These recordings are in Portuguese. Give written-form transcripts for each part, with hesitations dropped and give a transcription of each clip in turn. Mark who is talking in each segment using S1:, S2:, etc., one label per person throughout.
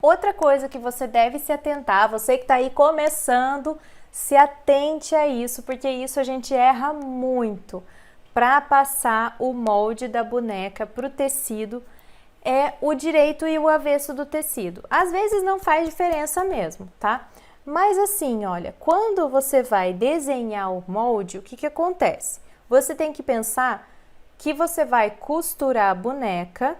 S1: Outra coisa que você deve se atentar, você que está aí começando, se atente a isso, porque isso a gente erra muito. Para passar o molde da boneca para o tecido, é o direito e o avesso do tecido. Às vezes não faz diferença mesmo, tá? Mas assim, olha, quando você vai desenhar o molde, o que acontece? Você tem que pensar que você vai costurar a boneca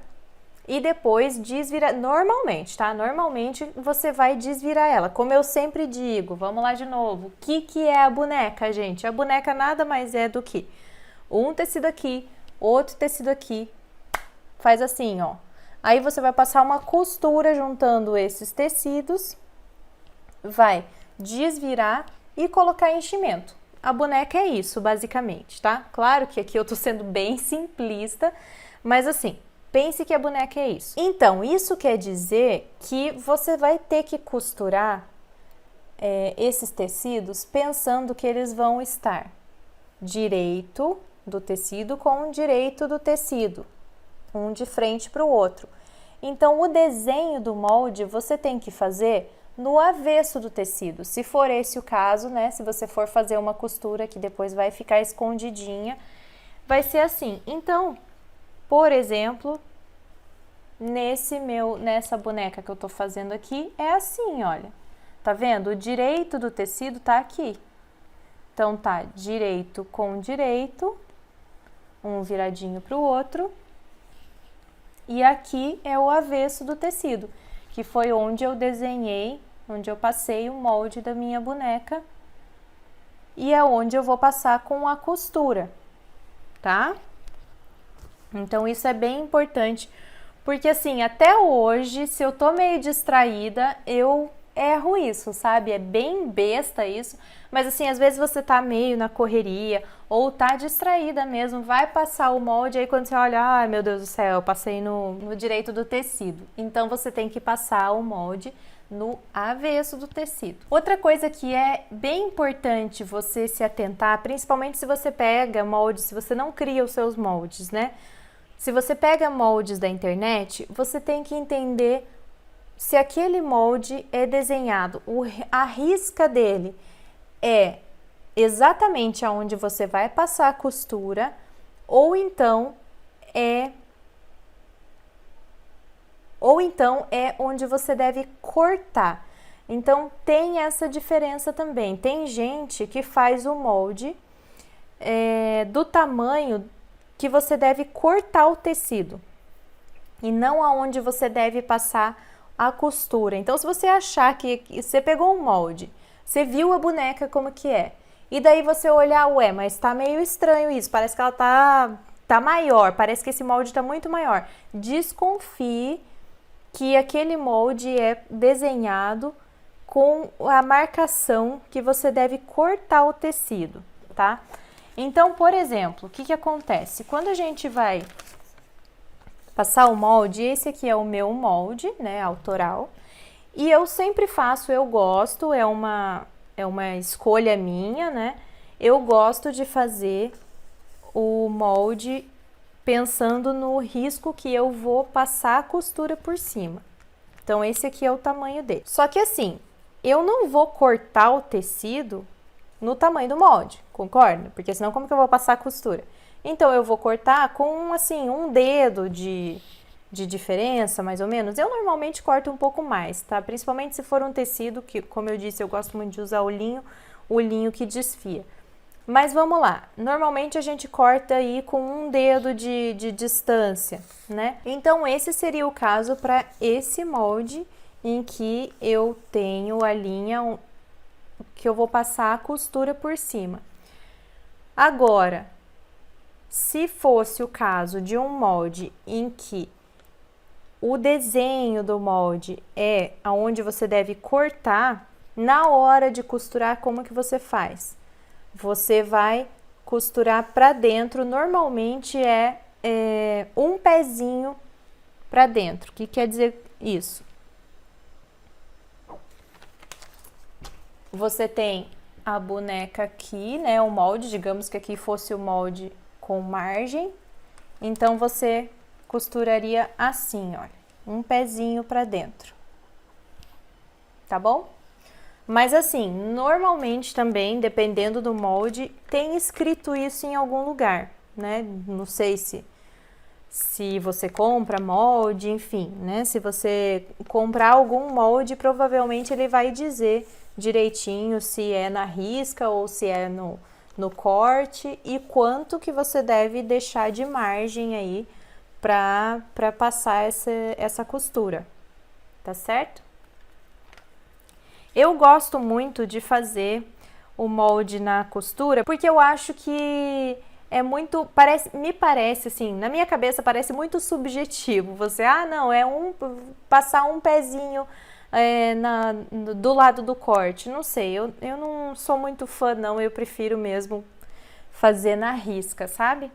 S1: e depois desvirar, normalmente, tá? Normalmente você vai desvirar ela. Como eu sempre digo, vamos lá de novo. O que é a boneca, gente? A boneca nada mais é do que um tecido aqui, outro tecido aqui. Faz assim, ó. Aí você vai passar uma costura juntando esses tecidos, vai desvirar e colocar enchimento. A boneca é isso, basicamente, tá? Claro que aqui eu tô sendo bem simplista, mas assim, pense que a boneca é isso. Então, isso quer dizer que você vai ter que costurar esses tecidos pensando que eles vão estar direito do tecido com direito do tecido, um de frente para o outro. Então, o desenho do molde você tem que fazer no avesso do tecido. Se for esse o caso, né? Se você for fazer uma costura que depois vai ficar escondidinha, vai ser assim. Então, por exemplo, nessa boneca que eu tô fazendo aqui, é assim, olha. Tá vendo? O direito do tecido tá aqui. Então, tá direito com direito, um viradinho pro outro. E aqui é o avesso do tecido, que foi onde eu desenhei, onde eu passei o molde da minha boneca. E é onde eu vou passar com a costura, tá? Então, isso é bem importante, porque assim, até hoje, se eu tô meio distraída, eu erro isso, sabe? É bem besta isso, mas assim, às vezes você tá meio na correria ou tá distraída mesmo, vai passar o molde, aí quando você olha, ai meu Deus do céu, eu passei no direito do tecido. Então, você tem que passar o molde no avesso do tecido. Outra coisa que é bem importante você se atentar, principalmente se você pega moldes, se você não cria os seus moldes, né? Se você pega moldes da internet, você tem que entender se aquele molde é desenhado, a risca dele é exatamente aonde você vai passar a costura, ou então é onde você deve cortar. Então, tem essa diferença também. Tem gente que faz o molde do tamanho que você deve cortar o tecido e não aonde você deve passar a costura. Então, se você achar que você pegou um molde, você viu a boneca como que é, e daí você olhar, ué, mas tá meio estranho isso, parece que ela tá maior, parece que esse molde tá muito maior. Desconfie que aquele molde é desenhado com a marcação que você deve cortar o tecido, tá? Então, por exemplo, o que acontece? Quando a gente vai passar o molde, esse aqui é o meu molde, né, autoral, e eu sempre faço, eu gosto, é uma escolha minha, né, eu gosto de fazer o molde pensando no risco que eu vou passar a costura por cima. Então, esse aqui é o tamanho dele. Só que assim, eu não vou cortar o tecido no tamanho do molde, concorda? Porque senão como que eu vou passar a costura? Então, eu vou cortar com, assim, um dedo de diferença, mais ou menos. Eu normalmente corto um pouco mais, tá? Principalmente se for um tecido que, como eu disse, eu gosto muito de usar o linho que desfia. Mas vamos lá, normalmente a gente corta aí com um dedo de distância, né? Então, esse seria o caso para esse molde em que eu tenho a linha que eu vou passar a costura por cima. Agora, se fosse o caso de um molde em que o desenho do molde é aonde você deve cortar, na hora de costurar, como que você faz? Você vai costurar para dentro, normalmente um pezinho para dentro. O que quer dizer isso? Você tem a boneca aqui, né, o molde, digamos que aqui fosse o molde com margem, então você costuraria assim, olha, um pezinho para dentro. tá bom? Mas assim, normalmente também, dependendo do molde, tem escrito isso em algum lugar, né? Não sei se você compra molde, enfim, né? Se você comprar algum molde, provavelmente ele vai dizer direitinho se é na risca ou se é no corte e quanto que você deve deixar de margem aí para passar essa costura, tá certo? Eu gosto muito de fazer o molde na costura porque eu acho que é muito, me parece assim, na minha cabeça parece muito subjetivo. Você, não, passar um pezinho do lado do corte. Não sei, eu não sou muito fã, não. Eu prefiro mesmo fazer na risca, sabe?